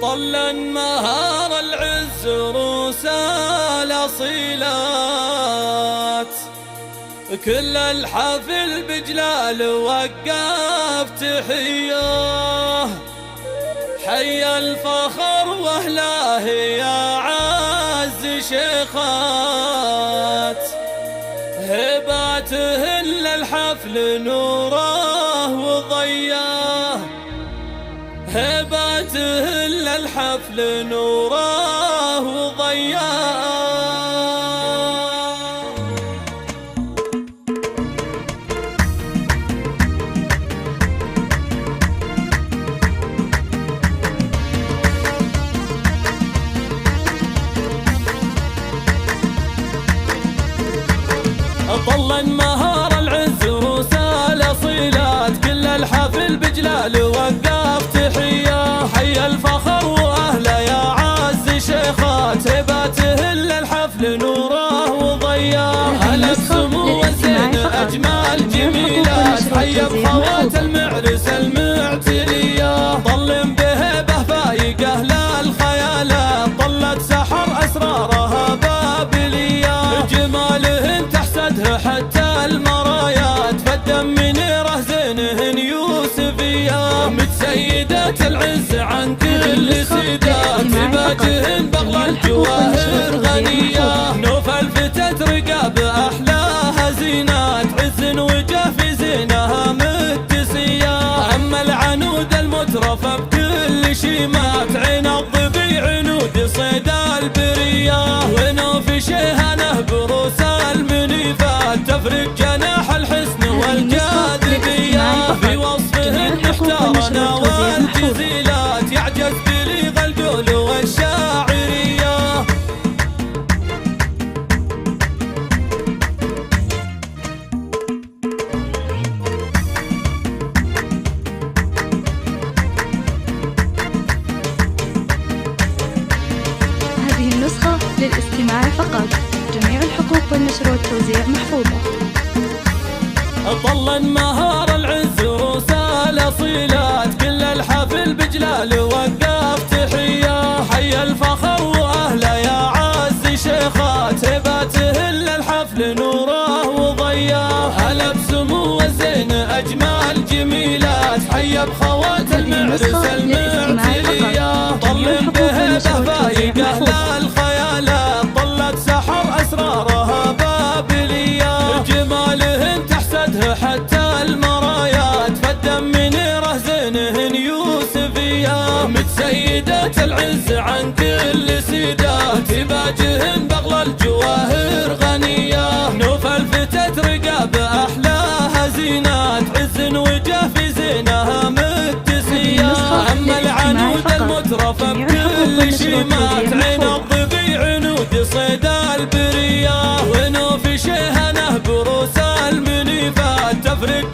طلا مهار العز روس الأصيلات، كل الحفل بجلال وقف تحياه. حي الفخر واهلاه يا عز شيخات، هباتهن للحفل نوره وضياه، هباتهن للحفل نوره وضياه. طلا مهار العز روس الأصيلات، كل الحفل بجلال وقف تحياه. حي الفخر واهله يا عز شيخات، هباتهن للحفل نوره وضياه. هلا بسمو والزين اجمال جميلات، حي بخوات المعرس المعتريه. طل بهبه فايقه للخيالات، طلت سحر اسرارها بابليه. جمالهن تحسدها حتى المرايات، فالدم منيره زينهن يوسفيه. متسيدات العز عن كل سيدات، تباجهن بغل الجواهر غنيه. نوفل فتت رقاب احلاها زينات، عز وجه في زينها متسيه. اما العنود المترفه بكل شيمات، عين الظبي عنود صيد البريه. ونوف شيهانه بروس المنيفات، تفرق جناح الحسن والجاذبيه. في وصفهن محتارنا والجزيلات، يعجز بليغ القول والشاعريه. هذه النسخة للاستماع فقط، جميع الحقوق والنشر والتوزيع محفوظة. طلا مهار العز روس الأصيلات، كل الحفل بجلال وقف تحياه. حي الفخر واهله يا عز شيخات، هباتهن للحفل نوره وضياه. هلا بسمو والزين اجمال جميلات، حي بخوات المعرس المعتريه. طل بهبه فايقه للخيالات، طلت سحر اسرارها بابليه. جمالهن تحسدها حتى المرايات، فالدم منيره زينهن يوسفيه. متسيدات العز عن كل سيدات، تباجهن بغل الجواهر غنيه. نوفل فتت رقاب احلاها زينات، عز وجه في زينها متسيه. اما العنود المترفه بكل شيمات، عين الظبي عنود صيد البريه. ونوف شيهانه بروس المنيفات، تفرق